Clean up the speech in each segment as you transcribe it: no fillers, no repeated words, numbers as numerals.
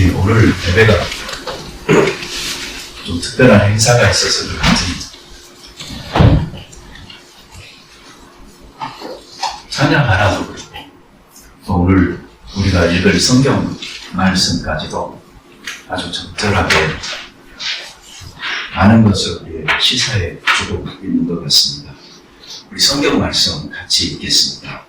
오늘 예배가 좀 특별한 행사가 있어서 그런지 찬양 하나도 그렇고 또 오늘 우리가 읽을 성경 말씀까지도 아주 적절하게 많은 것을 우리에게 시사해 주고 있는 것 같습니다. 우리 성경 말씀 같이 읽겠습니다.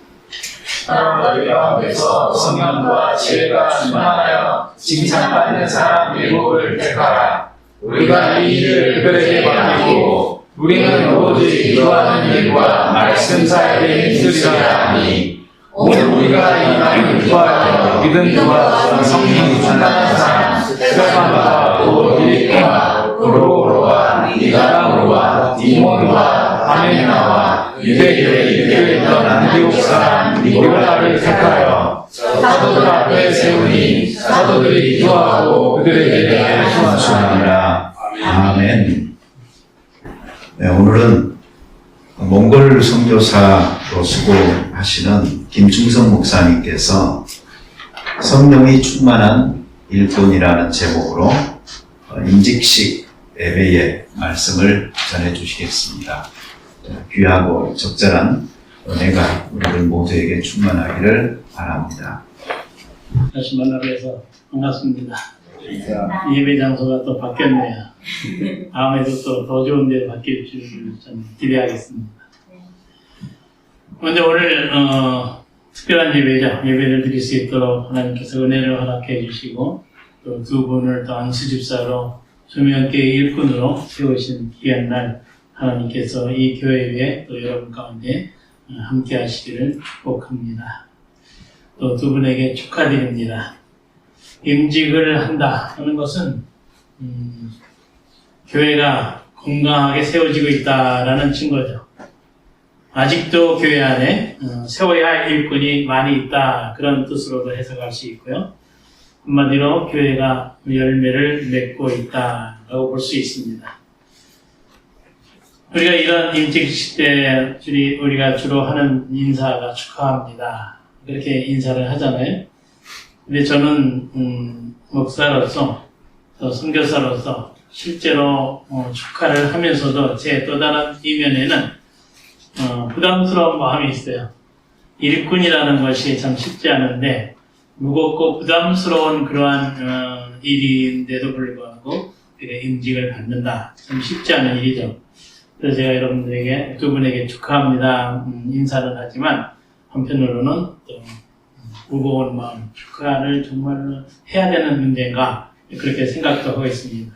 너희 가운데서 성령과 지혜가 충만하여 칭찬받는 사람 일곱을 택하라. 우리가 이 일을 그들에게 맡기고 우리는 오직 기도하는 일과 말씀 사역에 힘쓰리라 하니 오늘 우리가 이 말을 구하여 믿음과 성령이 충만한 사람 스테반과 빌립보와 프로고로와 니가라로와 디몬과 파메나와 유대교에 입교했던 안디옥 사람 니고라를 택하여 사도들 앞에 세우니 사도들이 기도하고 그들에게 대해 수고하시느니라. 아멘. 네, 오늘은 몽골 선교사로 수고하시는 김충성 목사님께서 성령이 충만한 일꾼이라는 제목으로 임직식 예배의 말씀을 전해주시겠습니다. 귀하고 적절한 은혜가 우리들 모두에게 충만하기를 바랍니다. 다시 만나게 해서 반갑습니다. 예배 장소가 또 바뀌었네요. 다음에도 또 더 좋은 데 바뀔 줄 좀 기대하겠습니다. 먼저 오늘 특별한 예배죠. 예배를 드릴 수 있도록 하나님께서 은혜를 허락해 주시고 또 두 분을 또 안수집사로 조명교회 일꾼으로 세우신 귀한 날 하나님께서 이 교회에 또 여러분 가운데 함께 하시기를 축복합니다. 또 두 분에게 축하드립니다. 임직을 한다 하는 것은 교회가 건강하게 세워지고 있다라는 증거죠. 아직도 교회 안에 세워야 할 일꾼이 많이 있다 그런 뜻으로도 해석할 수 있고요. 한마디로 교회가 열매를 맺고 있다라고 볼 수 있습니다. 우리가 이런 임직식 때 우리가 주로 하는 인사가 축하합니다. 그렇게 인사를 하잖아요. 근데 저는 목사로서 또 선교사로서 실제로 축하를 하면서도 제 또 다른 이면에는 부담스러운 마음이 있어요. 일꾼이라는 것이 참 쉽지 않은데 무겁고 부담스러운 그러한 일인데도 불구하고 임직을 받는다. 참 쉽지 않은 일이죠. 그래서 제가 여러분들에게 두 분에게 축하합니다 인사를 하지만 한편으로는 또 무거운 마음, 축하를 정말로 해야 되는 문제인가 그렇게 생각도 하고 있습니다.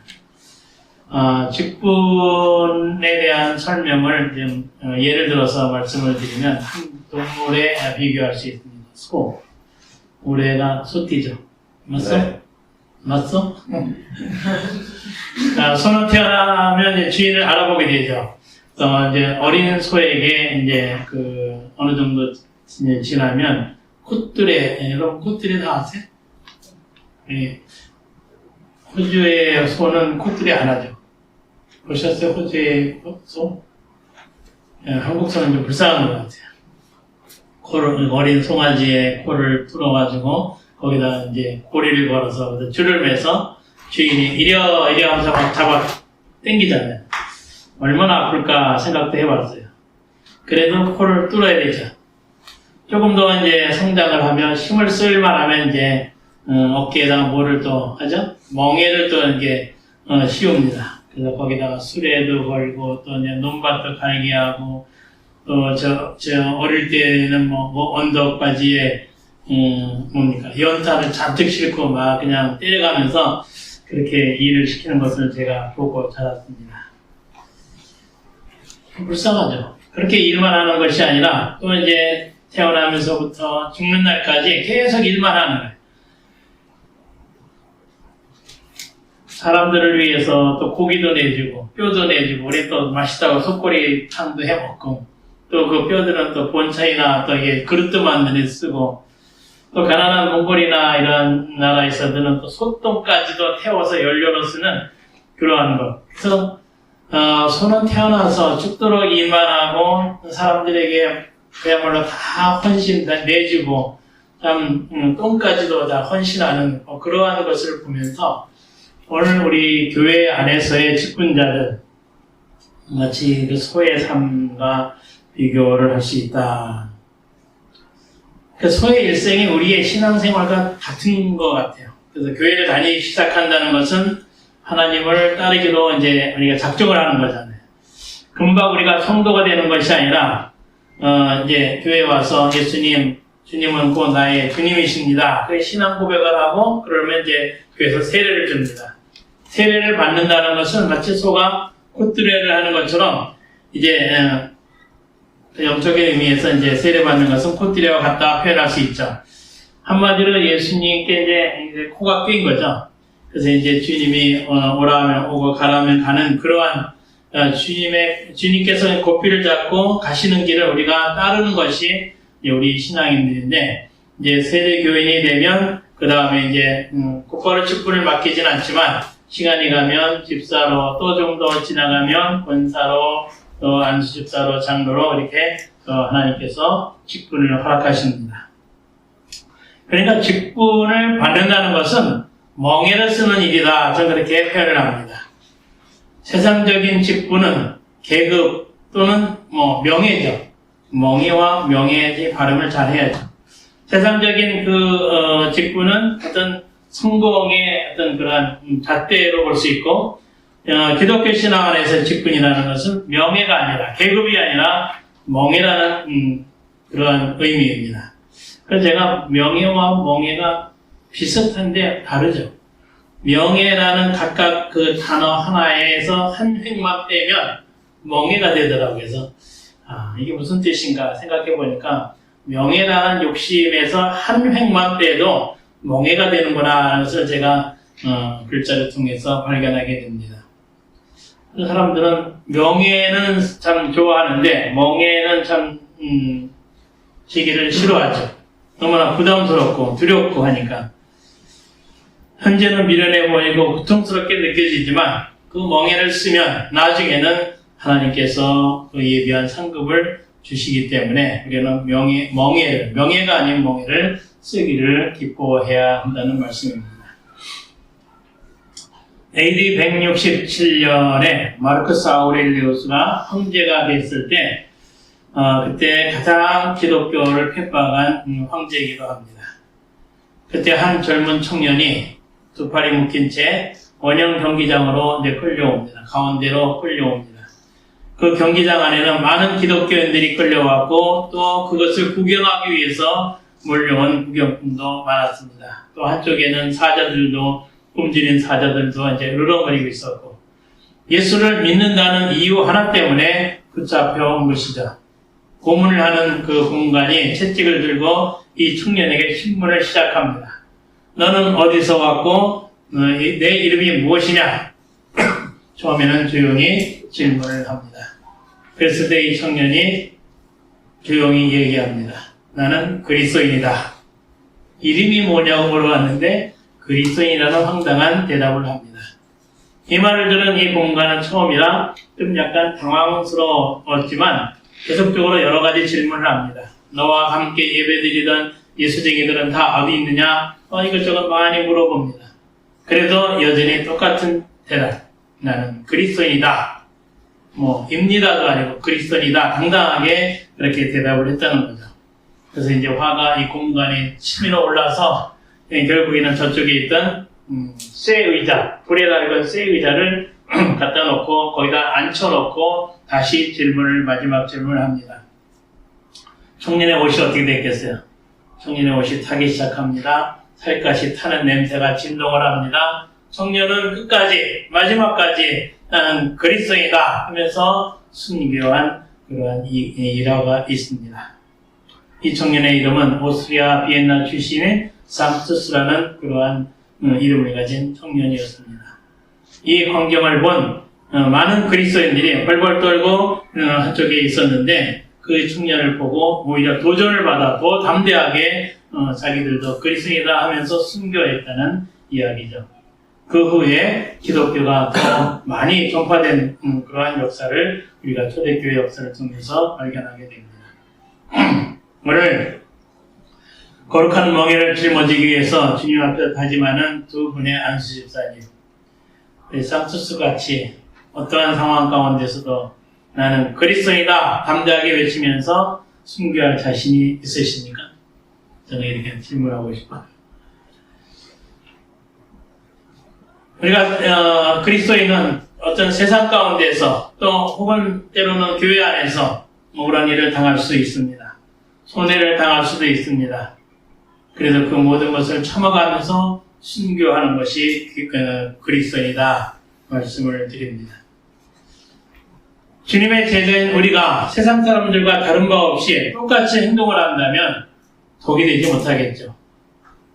직분에 대한 설명을 좀 예를 들어서 말씀을 드리면 한 동물에 비교할 수 있습니다. 소, 올해가 소띠죠. 맞소? 네. 맞소? 소는 태어나면 주인을 알아보게 되죠. 이제 어린 소에게 이제 어느 정도 지나면 콧들에, 여러분 콧들에 다 아세요? 예. 호주의 소는 콧들에 안 하죠. 보셨어요? 호주의 소? 예, 한국 소는 좀 불쌍한 것 같아요. 어린 송아지의 코를 뚫어가지고 거기다 이제 고리를 걸어서 줄을 매서 주인이 이려 하면서 막 잡아 당기잖아요. 얼마나 아플까 생각도 해봤어요. 그래도 코를 뚫어야 되죠. 조금 더 이제 성장을 하면 힘을 쓸만하면 이제 어깨에다가 뭐를 또 하죠? 멍에를 또 이렇게 씌웁니다. 그래서 거기다가 수레도 걸고 또 이제 논밭도 갈게 하고 또 저 어릴 때는 뭐 언덕바지에 연탄을 잔뜩 싣고 막 그냥 때려가면서 그렇게 일을 시키는 것을 제가 보고 자랐습니다. 불쌍하죠. 그렇게 일만 하는 것이 아니라 또 이제 태어나면서부터 죽는 날까지 계속 일만 하는 거예요. 사람들을 위해서 또 고기도 내주고 뼈도 내주고 우리 또 맛있다고 속꼬리 탕도 해먹고 또 그 뼈들은 또 본차이나 또 이게 그릇도 만드는 데 쓰고 또 가난한 몽골이나 이런 나라에서는 또 소똥까지도 태워서 연료로 쓰는 그러한 것. 그래서 소는 태어나서 죽도록 일만 하고 사람들에게 그야말로 다 헌신 다 내주고 똥까지도 다 헌신하는 그러한 것을 보면서 오늘 우리 교회 안에서의 직분자들 마치 그 소의 삶과 비교를 할 수 있다. 그 소의 일생이 우리의 신앙생활과 같은 것 같아요. 그래서 교회를 다니기 시작한다는 것은 하나님을 따르기로 이제 우리가 작정을 하는 거잖아요. 금방 우리가 성도가 되는 것이 아니라 이제 교회에 와서 주님은 곧 나의 주님이십니다. 그 신앙 고백을 하고 그러면 이제 교회에서 세례를 줍니다. 세례를 받는다는 것은 마치 소가 콧드레를 하는 것처럼 이제 영적인 의미에서 이제 세례받는 것은 콧드레와 같다 표현할 수 있죠. 한마디로 예수님께 이제 코가 꿰인 거죠. 그래서 이제 주님이 오라 하면 오고 가라 하면 가는 그러한 주님께서 고삐를 잡고 가시는 길을 우리가 따르는 것이 이제 우리 신앙인들인데, 이제 세례교인이 되면 그 다음에 이제 곧바로 직분을 맡기진 않지만 시간이 가면 집사로, 또 좀 더 지나가면 권사로, 또 안수집사로, 장로로 이렇게 하나님께서 직분을 허락하십니다. 그러니까 직분을 받는다는 것은 멍에를 쓰는 일이다. 저는 그렇게 표현을 합니다. 세상적인 직분은 계급 또는 명예죠. 멍에와 명예의 발음을 잘 해야죠. 세상적인 그 직분은 어떤 성공의 어떤 그러한 잣대로 볼 수 있고, 기독교 신앙 안에서 직분이라는 것은 명예가 아니라, 계급이 아니라 멍에라는 그러한 의미입니다. 그래서 제가 명예와 멍에가 비슷한데 다르죠. 명예라는 각각 그 단어 하나에서 한 획만 빼면 멍에가 되더라고요. 그래서 이게 무슨 뜻인가 생각해 보니까 명예라는 욕심에서 한 획만 빼도 멍에가 되는구나 하는 것을 제가 글자를 통해서 발견하게 됩니다. 사람들은 명예는 참 좋아하는데 멍에는 참 시기를 싫어하죠. 너무나 부담스럽고 두렵고 하니까 현재는 미련해 보이고 고통스럽게 느껴지지만 그 멍에를 쓰면 나중에는 하나님께서 그 예비한 상급을 주시기 때문에 우리는 명예가 아닌 멍에를 쓰기를 기뻐해야 한다는 말씀입니다. AD 167년에 마르크스 아우렐리우스가 황제가 됐을 때 그때 가장 기독교를 핍박한 황제이기도 합니다. 그때 한 젊은 청년이 두 팔이 묶인 채 원형 경기장으로 이제 끌려옵니다. 가운데로 끌려옵니다. 그 경기장 안에는 많은 기독교인들이 끌려왔고 또 그것을 구경하기 위해서 몰려온 구경꾼도 많았습니다. 또 한쪽에는 사자들도 굶주린 사자들도 이제 으르렁거리고 있었고 예수를 믿는다는 이유 하나 때문에 붙잡혀 온 것이죠. 고문을 하는 그 공간이 채찍을 들고 이 청년에게 신문을 시작합니다. 너는 어디서 왔고 내 이름이 무엇이냐? 처음에는 조용히 질문을 합니다. 그랬을 때 이 청년이 조용히 얘기합니다. 나는 그리스도인이다. 이름이 뭐냐고 물어봤는데 그리스도인이라는 황당한 대답을 합니다. 이 말을 들은 이 공간은 처음이라 좀 약간 당황스러웠지만 계속적으로 여러 가지 질문을 합니다. 너와 함께 예배드리던 예수쟁이들은 다 어디 있느냐? 이것저것 많이 물어봅니다. 그래도 여전히 똑같은 대답. 나는 그리스도인이다. 입니다도 아니고 그리스도인이다. 당당하게 그렇게 대답을 했다는 거죠. 그래서 이제 화가 이 공간에 치밀어 올라서 결국에는 저쪽에 있던 쇠 의자, 불에 달군 쇠 의자를 갖다 놓고 거기다 앉혀놓고 다시 마지막 질문을 합니다. 청년의 옷이 어떻게 됐겠어요? 청년의 옷이 타기 시작합니다. 살갗이 타는 냄새가 진동을 합니다. 청년은 끝까지 마지막까지 나는 그리스도이다 하면서 순교한 그러한 일화가 있습니다. 이 청년의 이름은 오스트리아 비엔나 출신의 삼투스라는 그러한 이름을 가진 청년이었습니다. 이 광경을 본 많은 그리스도인들이 벌벌 떨고 한쪽에 있었는데 그 청년을 보고 오히려 도전을 받아 더 담대하게 자기들도 그리스도인이다 하면서 순교했다는 이야기죠. 그 후에 기독교가 더 많이 전파된 그러한 역사를 우리가 초대교회 역사를 통해서 발견하게 됩니다. 오늘 거룩한 멍에를 짊어지기 위해서 주님 앞에 다짐하는 두 분의 안수 집사님. 산투스 같이 어떠한 상황 가운데서도 나는 그리스도이다 담대하게 외치면서 순교할 자신이 있으십니까? 저는 이렇게 질문하고 싶어요. 우리가 그리스도인은 어떤 세상 가운데서 또 혹은 때로는 교회 안에서 억울한 일을 당할 수 있습니다. 손해를 당할 수도 있습니다. 그래서 그 모든 것을 참아가면서 순교하는 것이 그리스도이다 말씀을 드립니다. 주님의 제자인 우리가 세상 사람들과 다른 바 없이 똑같이 행동을 한다면 독이 되지 못하겠죠.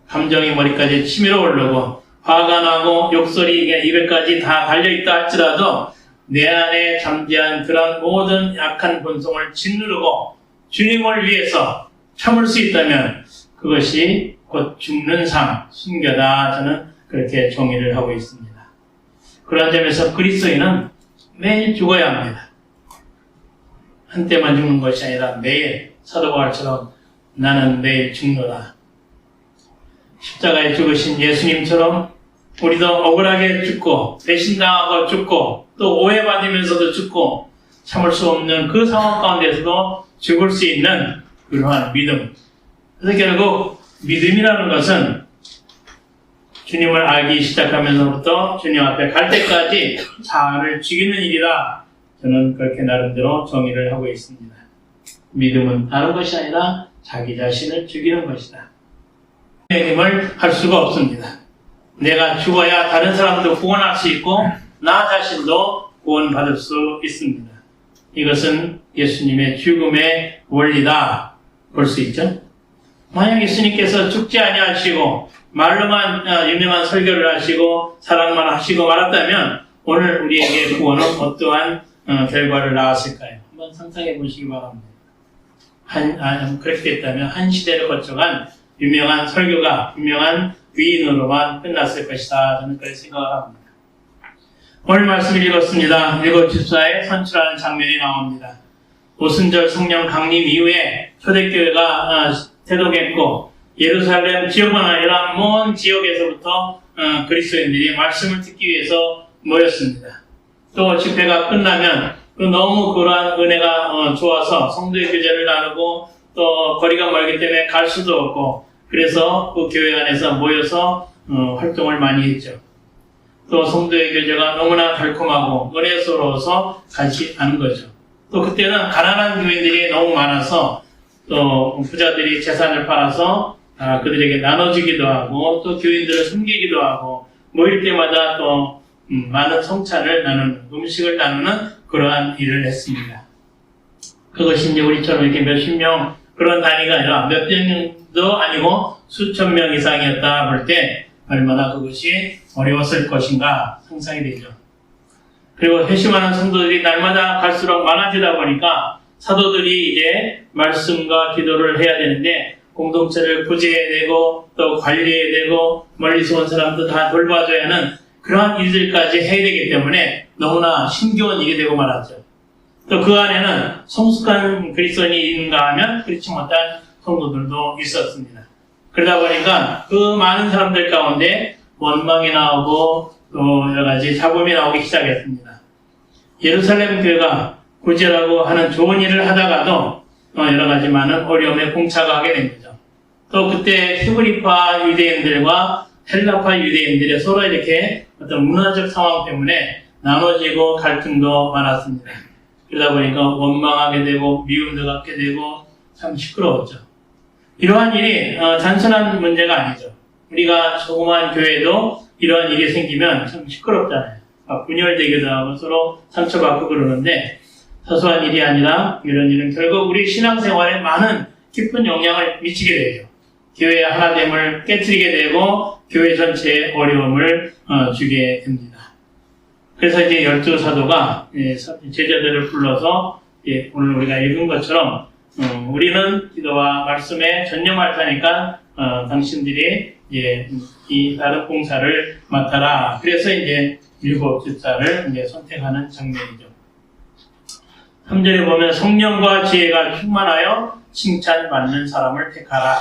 감정이 머리까지 치밀어 오르고 화가 나고 욕설이 입에까지 다 달려있다 할지라도 내 안에 잠재한 그런 모든 약한 본성을 짓누르고 주님을 위해서 참을 수 있다면 그것이 곧 죽는 삶, 순교다. 저는 그렇게 정의를 하고 있습니다. 그런 점에서 그리스도인은 매일 죽어야 합니다. 한때만 죽는 것이 아니라 매일 사도 바울처럼 나는 매일 죽노라. 십자가에 죽으신 예수님처럼 우리도 억울하게 죽고 배신당하고 죽고 또 오해받으면서도 죽고 참을 수 없는 그 상황 가운데서도 죽을 수 있는 그러한 믿음. 그래서 결국 믿음이라는 것은 주님을 알기 시작하면서부터 주님 앞에 갈 때까지 자아를 죽이는 일이라 저는 그렇게 나름대로 정의를 하고 있습니다. 믿음은 다른 것이 아니라 자기 자신을 죽이는 것이다. 힘을 할 수가 없습니다. 내가 죽어야 다른 사람도 구원할 수 있고 나 자신도 구원받을 수 있습니다. 이것은 예수님의 죽음의 원리다 볼 수 있죠. 만약 예수님께서 죽지 아니하시고 말로만 유명한 설교를 하시고 사랑만 하시고 말았다면 오늘 우리에게 구원은 어떠한 결과를 낳았을까요? 한번 상상해 보시기 바랍니다. 그렇게 됐다면 한 시대를 거쳐간 유명한 설교가 유명한 위인으로만 끝났을 것이다. 저는 그렇게 생각을 합니다. 오늘 말씀을 읽었습니다. 일곱 집사에 선출하는 장면이 나옵니다. 오순절 성령 강림 이후에 초대교회가 태동했고 예루살렘 지역만 아니라 먼 지역에서부터 그리스도인들이 말씀을 듣기 위해서 모였습니다. 또 집회가 끝나면 너무 그러한 은혜가 좋아서 성도의 교제를 나누고 또 거리가 멀기 때문에 갈 수도 없고 그래서 그 교회 안에서 모여서 활동을 많이 했죠. 또 성도의 교제가 너무나 달콤하고 은혜스러워서 가지 않은 거죠. 또 그때는 가난한 교인들이 너무 많아서 또 부자들이 재산을 팔아서 그들에게 나눠주기도 하고 또 교인들을 섬기기도 하고 모일 때마다 또 많은 성찬을 나누는 음식을 나누는 그러한 일을 했습니다. 그것이 이제 우리처럼 이렇게 몇십 명 그런 단위가 아니라 몇 명도 아니고 수천 명 이상이었다 볼 때 얼마나 그것이 어려웠을 것인가 상상이 되죠. 그리고 회심하는 성도들이 날마다 갈수록 많아지다 보니까 사도들이 이제 말씀과 기도를 해야 되는데 공동체를 구제해야 되고 또 관리해야 되고 멀리서 온 사람도 다 돌봐줘야 하는 그러한 일들까지 해야 되기 때문에 너무나 힘겨운 일이 되고 말았죠. 또 그 안에는 성숙한 그리스도인이 있는가 하면 그렇지 못한 성도들도 있었습니다. 그러다 보니까 그 많은 사람들 가운데 원망이 나오고 또 여러 가지 잡음이 나오기 시작했습니다. 예루살렘 교회가 구제라고 하는 좋은 일을 하다가도 여러 가지 많은 어려움에 봉착하게 된 거죠. 또 그때 히브리파 유대인들과 헬라파 유대인들이 서로 이렇게 어떤 문화적 상황 때문에 나눠지고 갈등도 많았습니다. 그러다 보니까 원망하게 되고 미움도 갖게 되고 참 시끄러웠죠. 이러한 일이 단순한 문제가 아니죠. 우리가 조그만 교회도 이러한 일이 생기면 참 시끄럽잖아요. 분열되기도 하고 서로 상처받고 그러는데 사소한 일이 아니라 이런 일은 결국 우리 신앙생활에 많은 깊은 영향을 미치게 되죠. 교회의 하나됨을 깨트리게 되고 교회 전체에 어려움을 주게 됩니다. 그래서 이제 12사도가 제자들을 불러서 오늘 우리가 읽은 것처럼 우리는 기도와 말씀에 전념할 테니까 당신들이 이 다른 봉사를 맡아라. 그래서 이제 7집사를 이제 선택하는 장면이죠. 3절에 보면 성령과 지혜가 충만하여 칭찬받는 사람을 택하라.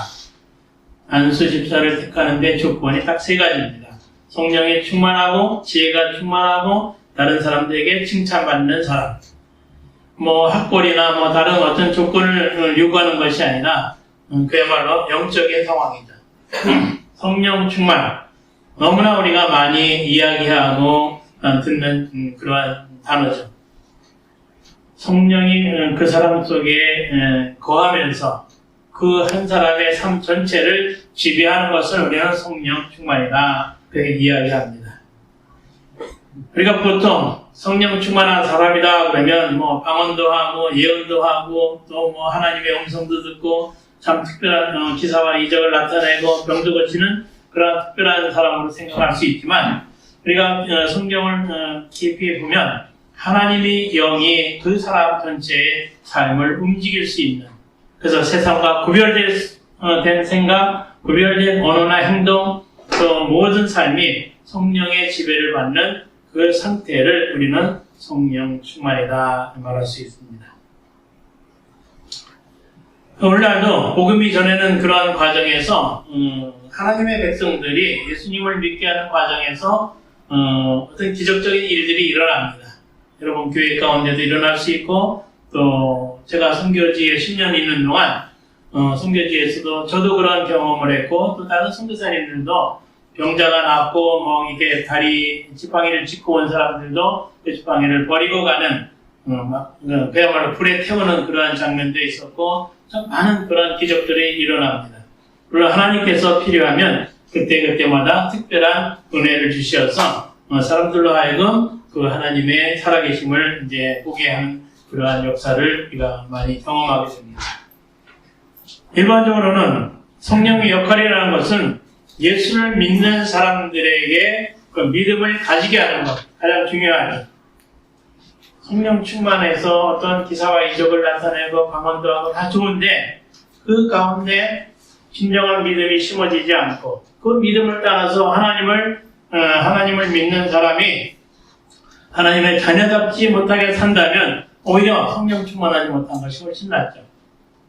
안수 집사를 택하는데 조건이 딱 세 가지입니다. 성령에 충만하고 지혜가 충만하고 다른 사람들에게 칭찬받는 사람. 뭐 학벌이나 뭐 다른 어떤 조건을 요구하는 것이 아니라 그야말로 영적인 상황이죠. 성령 충만. 너무나 우리가 많이 이야기하고 듣는 그러한 단어죠. 성령이 그 사람 속에 거하면서 그 한 사람의 삶 전체를 지배하는 것을 우리는 성령 충만이다. 그렇게 이야기합니다. 우리가 보통 성령 충만한 사람이다 그러면 뭐 방언도 하고 예언도 하고 또 뭐 하나님의 음성도 듣고 참 특별한 기사와 이적을 나타내고 병도 고치는 그런 특별한 사람으로 생각할 수 있지만 우리가 성경을 깊이 보면 하나님의 영이 그 사람 전체의 삶을 움직일 수 있는, 그래서 세상과 구별된 생각, 구별된 언어나 행동, 또 모든 삶이 성령의 지배를 받는 그 상태를 우리는 성령 충만이다 말할 수 있습니다. 오늘날도 복음이 전에는 그러한 과정에서 하나님의 백성들이 예수님을 믿게 하는 과정에서 어떤 기적적인 일들이 일어납니다. 여러분 교회 가운데도 일어날 수 있고 또 제가 선교지에 10년 있는 동안 선교지에서도 저도 그런 경험을 했고 또 다른 선교사님들도 병자가 낫고 뭐 이게 다리 지팡이를 짚고 온 사람들도 그 지팡이를 버리고 가는 그야말로 불에 태우는 그러한 장면도 있었고 참 많은 그런 기적들이 일어납니다. 물론 하나님께서 필요하면 그때마다 특별한 은혜를 주셔서 사람들로 하여금 그 하나님의 살아계심을 이제 보게 하는 그러한 역사를 우리가 많이 경험하게 됩니다. 일반적으로는 성령의 역할이라는 것은 예수를 믿는 사람들에게 그 믿음을 가지게 하는 것, 가장 중요하죠. 성령 충만해서 어떤 기사와 이적을 나타내고 방언도 하고 다 좋은데 그 가운데 진정한 믿음이 심어지지 않고 그 믿음을 따라서 하나님을 믿는 사람이 하나님의 자녀답지 못하게 산다면 오히려 성령 충만하지 못한 것이 훨씬 낫죠.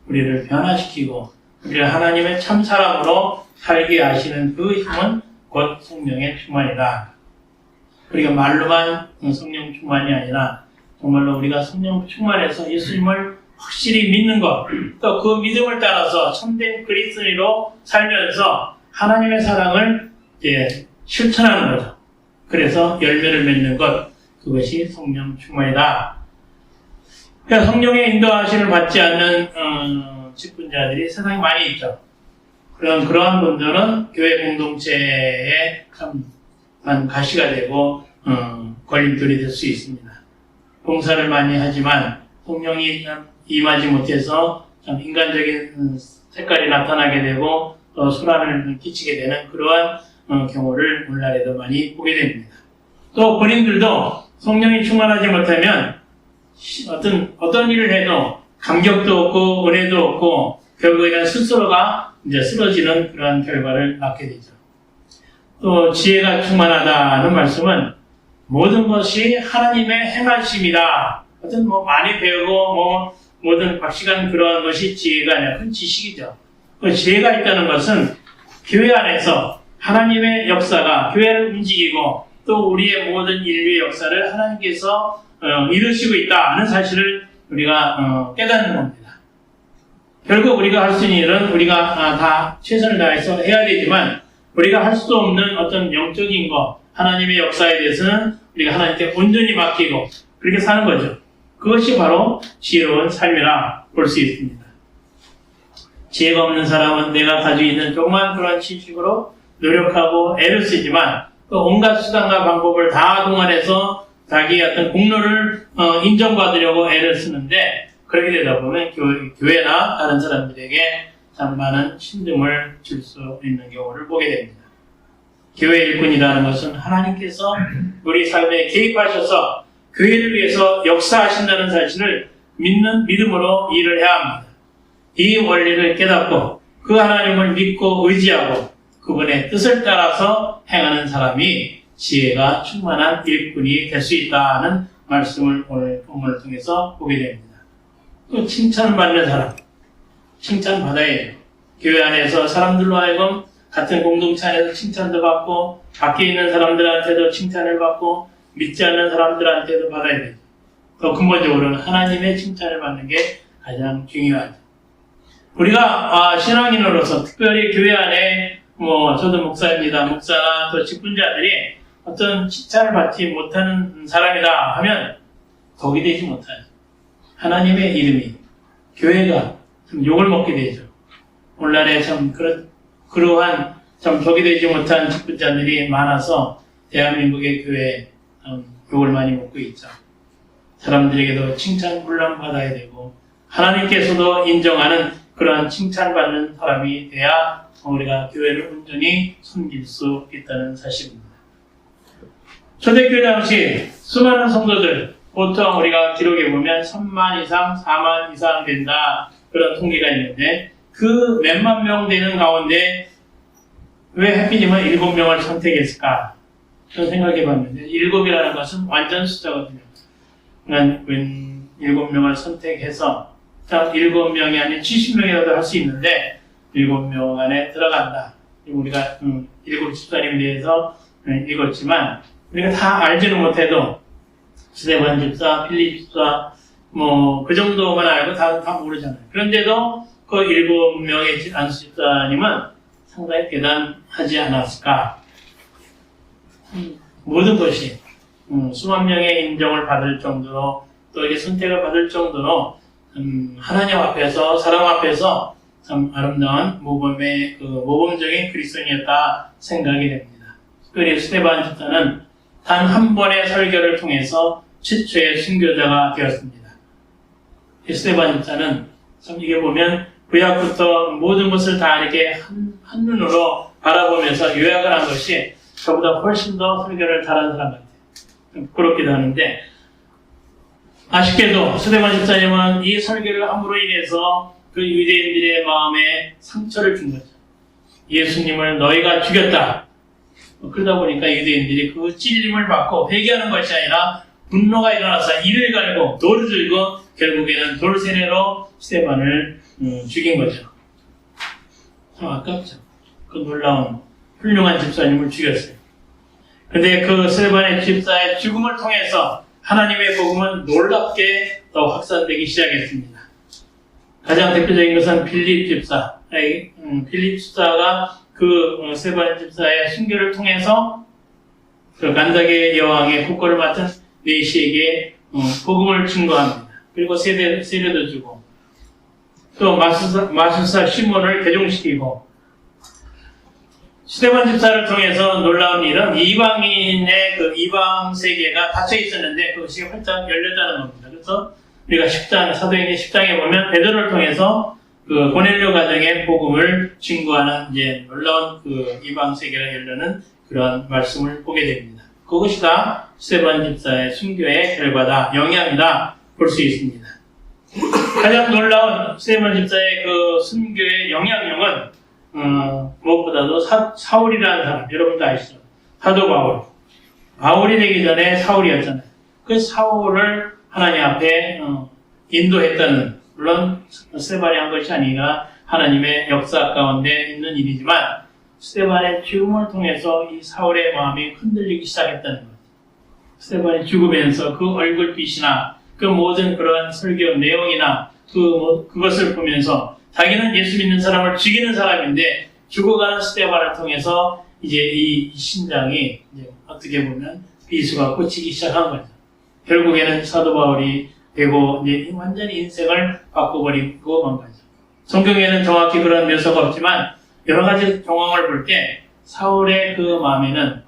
우리를 변화시키고 우리를 하나님의 참 사람으로 살게 하시는 그 힘은 곧 성령의 충만이다. 우리가 말로만 성령 충만이 아니라 정말로 우리가 성령 충만해서 예수님을 확실히 믿는 것, 또 그 믿음을 따라서 참된 그리스도인으로 살면서 하나님의 사랑을 실천하는 거죠. 그래서 열매를 맺는 것, 그것이 성령 충만이다. 그러니까 성령의 인도하심을 받지 않는 직분자들이 세상에 많이 있죠. 그러한 분들은 교회 공동체에 참 가시가 되고 걸림돌이 될 수 있습니다. 봉사를 많이 하지만 성령이 임하지 못해서 참 인간적인 색깔이 나타나게 되고 또 소란을 끼치게 되는 그러한 경우를 오늘날에도 많이 보게 됩니다. 또 본인들도 성령이 충만하지 못하면 어떤 일을 해도 감격도 없고 은혜도 없고 결국에는 스스로가 이제 쓰러지는 그러한 결과를 낳게 되죠. 또 지혜가 충만하다는 말씀은 모든 것이 하나님의 행하심이다. 어떤 많이 배우고 모든 박시간 그러한 것이 지혜가 아니라 큰 지식이죠. 그 지혜가 있다는 것은 교회 안에서 하나님의 역사가 교회를 움직이고 또 우리의 모든 인류의 역사를 하나님께서 이루시고 있다는 사실을 우리가 깨닫는 겁니다. 결국 우리가 할 수 있는 일은 우리가 다 최선을 다해서 해야 되지만 우리가 할 수 없는 어떤 영적인 것, 하나님의 역사에 대해서는 우리가 하나님께 온전히 맡기고 그렇게 사는 거죠. 그것이 바로 지혜로운 삶이라 볼 수 있습니다. 지혜가 없는 사람은 내가 가지고 있는 조그만 그런 지식으로 노력하고 애를 쓰지만 또 온갖 수단과 방법을 다 동원해서 자기의 어떤 공로를 인정받으려고 애를 쓰는데 그렇게 되다 보면 교회나 다른 사람들에게 참 많은 신등을 줄 수 있는 경우를 보게 됩니다. 교회 일꾼이라는 것은 하나님께서 우리 삶에 개입하셔서 교회를 위해서 역사하신다는 사실을 믿는 믿음으로 일을 해야 합니다. 이 원리를 깨닫고 그 하나님을 믿고 의지하고 그분의 뜻을 따라서 행하는 사람이 지혜가 충만한 일꾼이 될 수 있다는 말씀을 오늘 본문을 통해서 보게 됩니다. 또 칭찬받는 사람, 칭찬받아야죠. 교회 안에서 사람들로 하여금 같은 공동체 안에서 칭찬도 받고 밖에 있는 사람들한테도 칭찬을 받고 믿지 않는 사람들한테도 받아야 되죠. 더 근본적으로는 하나님의 칭찬을 받는 게 가장 중요하죠. 우리가 신앙인으로서 특별히 교회 안에 저도 목사입니다. 목사나 또 직분자들이 어떤 칭찬을 받지 못하는 사람이다 하면 독이 되지 못하죠. 하나님의 이름이 교회가 좀 욕을 먹게 되죠. 오늘날에 참 그러한 참 독이 되지 못한 직분자들이 많아서 대한민국의 교회에 욕을 많이 먹고 있죠. 사람들에게도 칭찬 불량받아야 되고 하나님께서도 인정하는 그러한 칭찬받는 사람이 돼야 우리가 교회를 온전히 섬길 수 있다는 사실입니다. 초대교회 당시 수많은 성도들, 보통 우리가 기록해 보면 3만 이상, 4만 이상 된다 그런 통계가 있는데 그 몇만 명 되는 가운데 왜 하필이면 7명을 선택했을까? 저는 생각해 봤는데 7이라는 것은 완전 숫자거든요. 그러니까 7명을 선택해서 7명이 아닌 70명이라도 할 수 있는데 7명 안에 들어간다. 우리가 7 집사님에 대해서 읽었지만 우리가 다 알지는 못해도 스데반 집사, 필립 집사 그 정도만 알고 다 모르잖아요. 그런데도 그 7명의 안수 집사님은 상당히 대단하지 않았을까. 모든 것이 수만 명의 인정을 받을 정도로 또 이렇게 선택을 받을 정도로 하나님 앞에서 사람 앞에서 참 아름다운 모범적인 그리스도인이었다 생각이 됩니다. 특별히 스데반 집사는 단 한 번의 설교를 통해서 최초의 순교자가 되었습니다. 스데반 집사는 참 이게 보면 구약부터 모든 것을 다 이렇게 한눈으로 바라보면서 요약을 한 것이 저보다 훨씬 더 설교를 잘하는 사람 같아요. 부끄럽기도 하는데 아쉽게도 스데반 집사님은 이 설교를 함으로 인해서 그 유대인들의 마음에 상처를 준 거죠. 예수님을 너희가 죽였다. 그러다 보니까 유대인들이 그 찔림을 받고 회개하는 것이 아니라 분노가 일어나서 이를 갈고 돌을 들고 결국에는 돌세례로 스데반을 죽인 거죠. 참 아깝죠. 그 놀라운 훌륭한 집사님을 죽였어요. 근데 그 스데반의 집사의 죽음을 통해서 하나님의 복음은 놀랍게 더 확산되기 시작했습니다. 가장 대표적인 것은 필립 집사. 필립 집사가 그 스데반 집사의 순교를 통해서 그 간다게 여왕의 국고를 맡은 네시에게 복음을 증거합니다. 그리고 세례도 주고 또 마술사 시몬을 개종시키고 스데반 집사를 통해서 놀라운 일은 이방인의 그 이방 세계가 닫혀 있었는데 그것이 활짝 열렸다는 겁니다. 그래서 우리가 사도행전 10장에 보면 베드로를 통해서 그 고넬료 가정의 복음을 증거하는 이제 놀라운 그 이방 세계가 열리는 그런 말씀을 보게 됩니다. 그것이 다 스데반 집사의 순교의 결과다, 영향이다 볼 수 있습니다. 가장 놀라운 스데반 집사의 그 순교의 영향력은 무엇보다도 사울이라는 사람, 여러분도 아시죠? 사도 바울이 되기 전에 사울이었잖아요. 그 사울을 하나님 앞에 인도했다는, 물론 스데반이 한 것이 아니라 하나님의 역사 가운데 있는 일이지만 스데반의 죽음을 통해서 이 사울의 마음이 흔들리기 시작했다는 거죠. 스데반이 죽으면서 그 얼굴빛이나 그 모든 그런 설교 내용이나 그것을 보면서 자기는 예수 믿는 사람을 죽이는 사람인데 죽어가는 스데반을 통해서 이제 이 심장이 이제 어떻게 보면 비수가 꽂히기 시작한 거죠. 결국에는 사도 바울이 되고 이제 완전히 인생을 바꿔버리고 만 거죠. 성경에는 정확히 그런 묘사가 없지만 여러 가지 정황을 볼 때 사울의 그 마음에는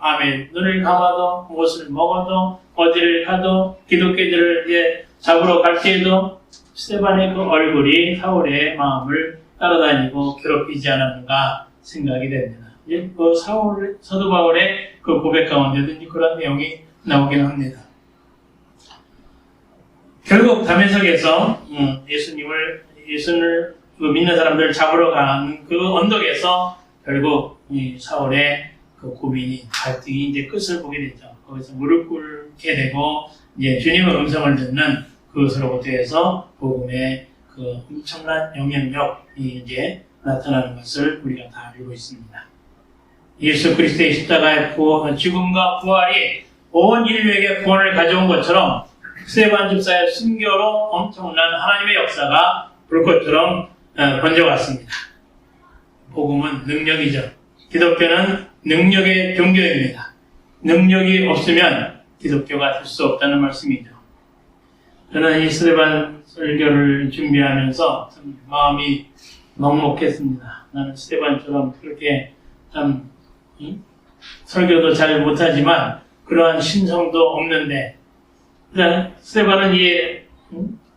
눈을 감아도 무엇을 먹어도 어디를 가도 기독교들을 이제 잡으러 갈 때에도 스데반의 그 얼굴이 사울의 마음을 따라다니고 괴롭히지 않았는가 생각이 됩니다. 이제 그 사도 바울의 그 고백 가운데도 그런 내용이 나오긴 합니다. 결국 다메섹에서 예수를 믿는 사람들을 잡으러 가는 그 언덕에서 결국 이 사울의 그 고민이 갈등이 이제 끝을 보게 되죠. 거기서 무릎 꿇게 되고 이제 주님의 음성을 듣는 그것으로부터 해서 복음의 그 엄청난 영향력이 이제 나타나는 것을 우리가 다 알고 있습니다. 예수 그리스도의 십자가의 죽음과 부활이 온 인류에게 구원을 가져온 것처럼 스데반 집사의 순교로 엄청난 하나님의 역사가 불꽃처럼 번져왔습니다. 복음은 능력이죠. 기독교는 능력의 종교입니다. 능력이 없으면 기독교가 될 수 없다는 말씀이죠. 저는 이 스데반 설교를 준비하면서 참 마음이 먹먹했습니다. 나는 스데반처럼 그렇게 참 설교도 잘 못하지만 그러한 신성도 없는데, 그냥 스데반은 이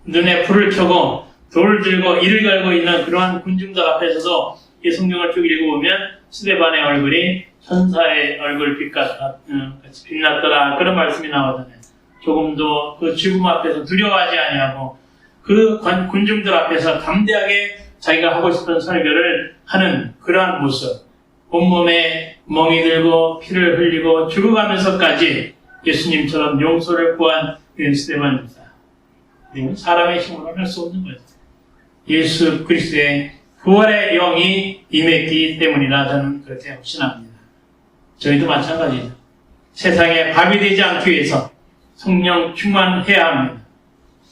눈에 불을 켜고 돌을 들고 이를 갈고 있는 그러한 군중들 앞에서도 이 성경을 쭉 읽어보면 스데반의 얼굴이 천사의 얼굴 같이 빛났더라, 그런 말씀이 나오잖아요. 조금도 그 죽음 앞에서 두려워하지 아니하고 그 군중들 앞에서 담대하게 자기가 하고 싶은 설교를 하는 그러한 모습, 온몸에 멍이 들고 피를 흘리고 죽어가면서까지 예수님처럼 용서를 구한 스데반 집사. 사람의 힘으로 할 수 없는 거죠. 예수 그리스도의 부활의 영이 임했기 때문이라 저는 그렇게 확신합니다. 저희도 마찬가지죠. 세상에 밥이 되지 않기 위해서 성령 충만해야 합니다.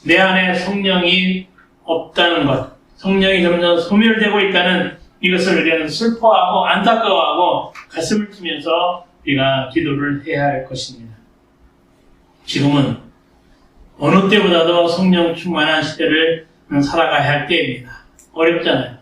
내 안에 성령이 없다는 것, 성령이 점점 소멸되고 있다는 이것을 우리는 슬퍼하고 안타까워하고 가슴을 치면서 우리가 기도를 해야 할 것입니다. 지금은 어느 때보다도 성령 충만한 시대를 살아가야 할 때입니다. 어렵잖아요.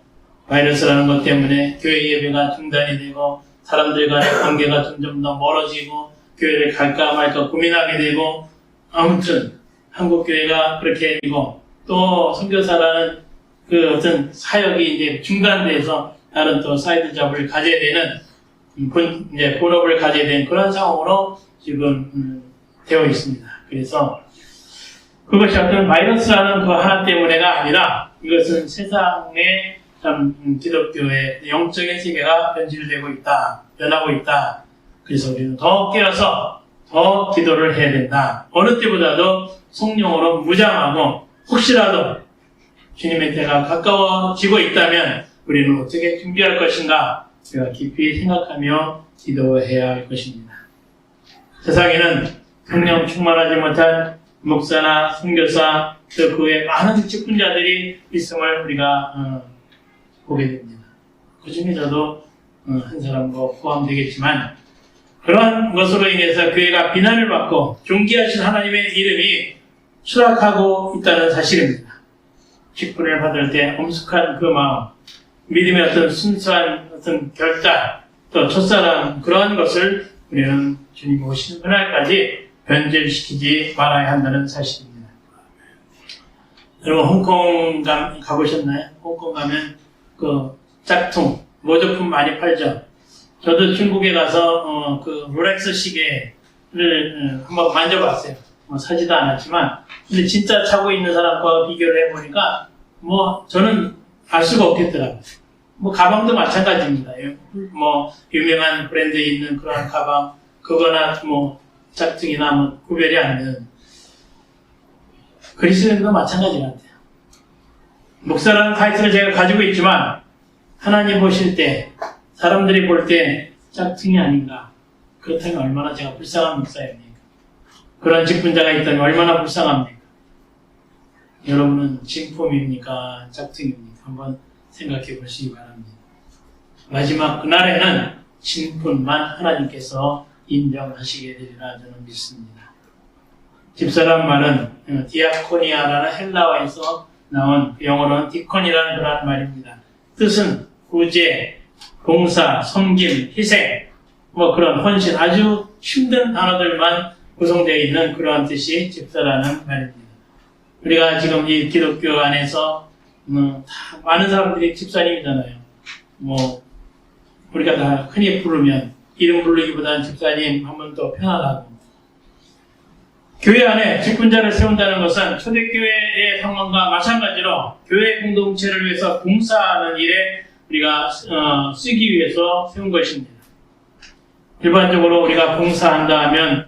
바이러스라는 것 때문에 교회 예배가 중단이 되고 사람들 간의 관계가 점점 더 멀어지고 교회를 갈까 말까 고민하게 되고, 아무튼 한국 교회가 그렇게 되고 또 선교사라는 그 어떤 사역이 이제 중단돼서 다른 또 사이드 잡을 가져야 되는 이제 본업을 가져야 되는 그런 상황으로 지금 되어 있습니다. 그래서 그것이 어떤 바이러스라는 그 하나 때문에가 아니라 이것은 세상에 참 기독교의 영적인 세계가 변질되고 있다, 변하고 있다. 그래서 우리는 더 깨어서 더 기도를 해야 된다. 어느 때보다도 성령으로 무장하고 혹시라도 주님의 때가 가까워지고 있다면 우리는 어떻게 준비할 것인가 우리가 깊이 생각하며 기도해야 할 것입니다. 세상에는 성령 충만하지 못한 목사나 선교사 또 그 외 많은 직분자들이 있음을 우리가 보게 됩니다. 그 중에 저도 한 사람도 포함되겠지만 그러한 것으로 인해서 교회가 비난을 받고 존귀하신 하나님의 이름이 추락하고 있다는 사실입니다. 직분을 받을 때 엄숙한 그 마음, 믿음의 어떤 순수한 어떤 결단, 또 첫사랑, 그러한 것을 우리는 주님 오시는 그날까지 변질시키지 말아야 한다는 사실입니다. 여러분 홍콩 가보셨나요? 홍콩 가면 그 짝퉁, 모조품 많이 팔죠. 저도 중국에 가서 그 롤렉스 시계를 한번 만져봤어요. 사지도 않았지만, 근데 진짜 차고 있는 사람과 비교를 해보니까 저는 알 수가 없겠더라고요. 가방도 마찬가지입니다. 유명한 브랜드에 있는 그런 가방, 그거나 짝퉁이나 구별이 안 되는. 그리스도인도 마찬가지 같아요. 목사라는 타이틀을 제가 가지고 있지만 하나님 보실 때, 사람들이 볼 때 짝퉁이 아닌가. 그렇다면 얼마나 제가 불쌍한 목사입니까? 그런 직분자가 있다면 얼마나 불쌍합니까? 여러분은 진품입니까? 짝퉁입니까? 한번 생각해 보시기 바랍니다. 마지막 그날에는 진품만 하나님께서 인정하시게 되리라 저는 믿습니다. 집사란 말은 디아코니아라는 헬라어에서 나온, 영어로는 디콘이라는 그런 말입니다. 뜻은 구제, 봉사, 섬김, 희생, 그런 헌신, 아주 힘든 단어들만 구성되어 있는 그러한 뜻이 집사라는 말입니다. 우리가 지금 이 기독교 안에서 다 많은 사람들이 집사님이잖아요. 우리가 다 흔히 부르면 이름 부르기보다는 집사님 하면 더 편안하고, 교회 안에 직분자를 세운다는 것은 초대교회의 상황과 마찬가지로 교회 공동체를 위해서 봉사하는 일에 우리가 쓰기 위해서 세운 것입니다. 일반적으로 우리가 봉사한다 하면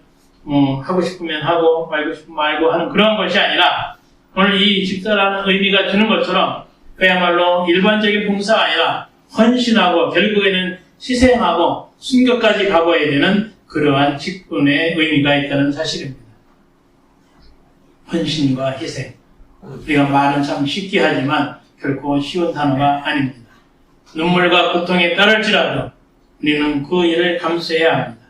하고 싶으면 하고 말고 싶으면 말고 하는 그런 것이 아니라, 오늘 이 집사라는 의미가 주는 것처럼 그야말로 일반적인 봉사가 아니라 헌신하고 결국에는 희생하고 순교까지 가봐야 되는 그러한 직분의 의미가 있다는 사실입니다. 헌신과 희생. 우리가 말은 참 쉽게 하지만 결코 쉬운 단어가 아닙니다. 눈물과 고통에 따를지라도 우리는 그 일을 감수해야 합니다.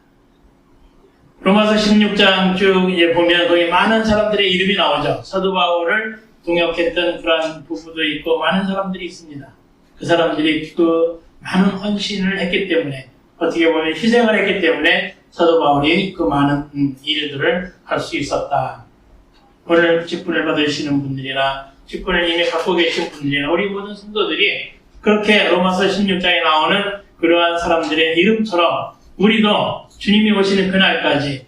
로마서 16장 쭉 이제 보면 거기 많은 사람들의 이름이 나오죠. 사도 바울을 동역했던 그러한 부부도 있고 많은 사람들이 있습니다. 그 사람들이 그 많은 헌신을 했기 때문에 어떻게 보면 희생을 했기 때문에 사도 바울이 그 많은 일들을 할 수 있었다. 오늘 직분을 받으시는 분들이나 직분을 이미 갖고 계신 분들이나 우리 모든 성도들이 그렇게 로마서 16장에 나오는 그러한 사람들의 이름처럼 우리도 주님이 오시는 그날까지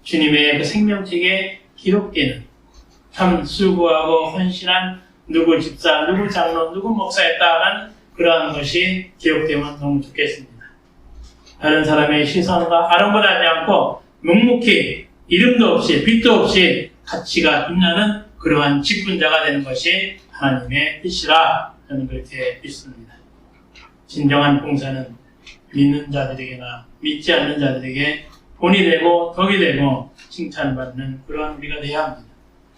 주님의 그 생명책에 기록되는 참 수고하고 헌신한 누구 집사, 누구 장로, 누구 목사였다라는 그러한 것이 기록되면 너무 좋겠습니다. 다른 사람의 시선과 아랑곳하지 않고 묵묵히 이름도 없이 빛도 없이 가치가 빛나는 그러한 직분자가 되는 것이 하나님의 뜻이라 저는 그렇게 믿습니다. 진정한 봉사는 믿는 자들에게나 믿지 않는 자들에게 본이 되고 덕이 되고 칭찬받는 그러한 우리가 되어야 합니다.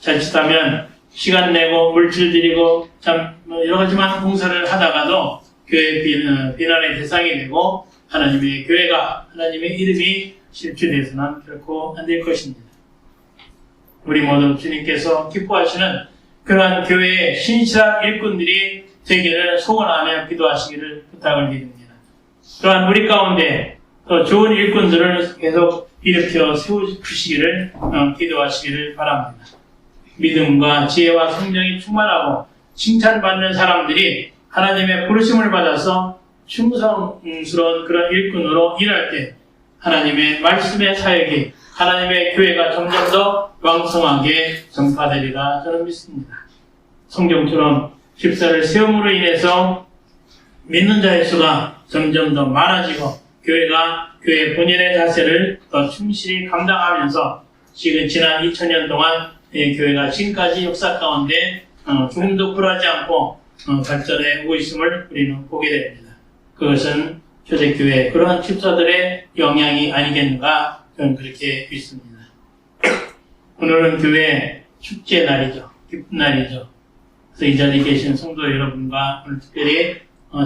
자칫하면 시간 내고 물질 들이고 참 여러 가지 많은 봉사를 하다가도 교회 비난의 대상이 되고 하나님의 교회가 하나님의 이름이 실추되어서는 결코 안 될 것입니다. 우리 모두 주님께서 기뻐하시는 그러한 교회의 신실한 일꾼들이 되기를 소원하며 기도하시기를 부탁을 드립니다. 또한 우리 가운데 더 좋은 일꾼들을 계속 일으켜 세우시기를 기도하시기를 바랍니다. 믿음과 지혜와 성령이 충만하고 칭찬받는 사람들이 하나님의 부르심을 받아서 충성스러운 그런 일꾼으로 일할 때 하나님의 말씀의 사역이 하나님의 교회가 점점 더 왕성하게 전파되리라 저는 믿습니다. 성경처럼 집사를 세움으로 인해서 믿는 자의 수가 점점 더 많아지고 교회가 교회 본연의 자세를 더 충실히 감당하면서 지난 2000년 동안 교회가 지금까지 역사 가운데 조금도 굴하지 않고 발전해 오고 있음을 우리는 보게 됩니다. 그것은 초대교회 그러한 집사들의 영향이 아니겠는가 저는 그렇게 믿습니다. 오늘은 교회 축제 날이죠. 기쁜 날이죠. 그래서 이 자리에 계신 성도 여러분과 오늘 특별히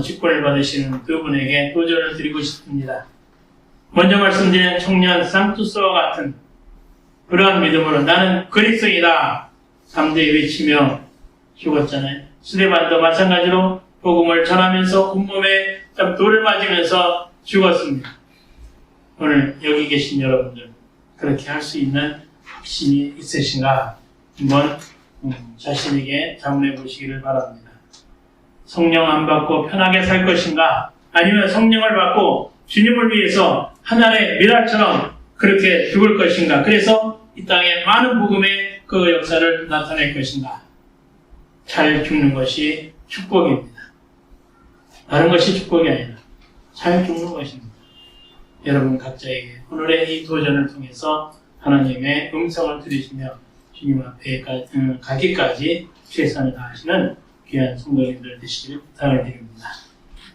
직분을 받으시는 두 분에게 도전을 드리고 싶습니다. 먼저 말씀드린 청년 상투스와 같은 그러한 믿음으로 나는 그리스도이다 담대히 외치며 죽었잖아요. 스데반도 마찬가지로 복음을 전하면서 온몸에 돌을 맞으면서 죽었습니다. 오늘 여기 계신 여러분들 그렇게 할 수 있는 확신이 있으신가 한번 자신에게 자문해 보시기를 바랍니다. 성령 안 받고 편하게 살 것인가 아니면 성령을 받고 주님을 위해서 하늘의 미랄처럼 그렇게 죽을 것인가 그래서 이 땅에 많은 복음의 그 역사를 나타낼 것인가 잘 죽는 것이 축복입니다. 다른 것이 축복이 아니라 잘 죽는 것입니다. 여러분 각자에게 오늘의 이 도전을 통해서 하나님의 음성을 들으시며 주님 앞에 가기까지 최선을 다하시는 귀한 성도님들 되시기를 부탁을 드립니다.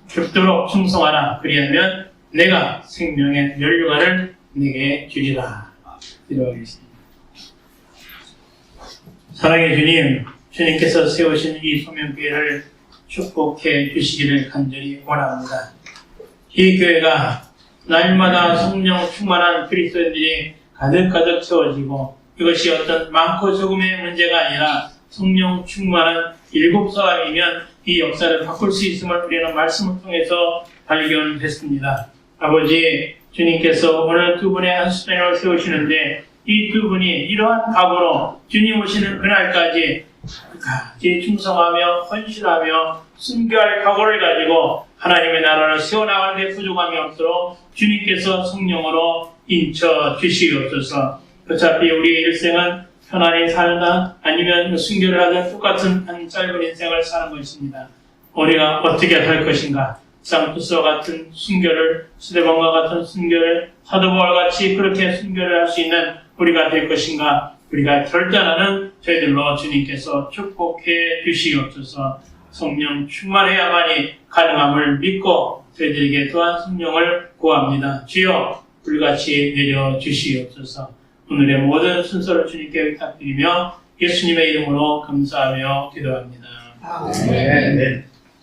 죽도록 충성하라 그리하면 내가 생명의 면류관을 내게 주리라. 기도하겠습니다. 사랑의 주님, 주님께서 세우신 이 소명교회를 축복해 주시기를 간절히 원합니다. 이 교회가 날마다 성령 충만한 그리스도인들이 가득가득 채워지고 이것이 어떤 많고 적음의 문제가 아니라 성령 충만한 7사람이면 이 역사를 바꿀 수 있음을 우리는 말씀을 통해서 발견했습니다. 아버지, 주님께서 오늘 두 분의 한 수련을 세우시는데 이 두 분이 이러한 각오로 주님 오시는 그날까지 충성하며 헌신하며 순교할 각오를 가지고 하나님의 나라를 세워나가는 데 부족함이 없도록 주님께서 성령으로 인쳐 주시옵소서. 어차피 우리의 일생은 편안히 살다 아니면 순교를 하든 똑같은 한 짧은 인생을 사는 것입니다. 우리가 어떻게 할 것인가? 쌍투스와 같은 순교를, 스데반과 같은 순교를, 사도 바울같이 그렇게 순교를 할 수 있는 우리가 될 것인가? 우리가 결단하는 저희들로 주님께서 축복해 주시옵소서. 성령 충만해야만이 가능함을 믿고 저희들에게 또한 성령을 구합니다. 주여 불같이 내려주시옵소서. 오늘의 모든 순서를 주님께 부탁드리며 예수님의 이름으로 감사하며 기도합니다. 네.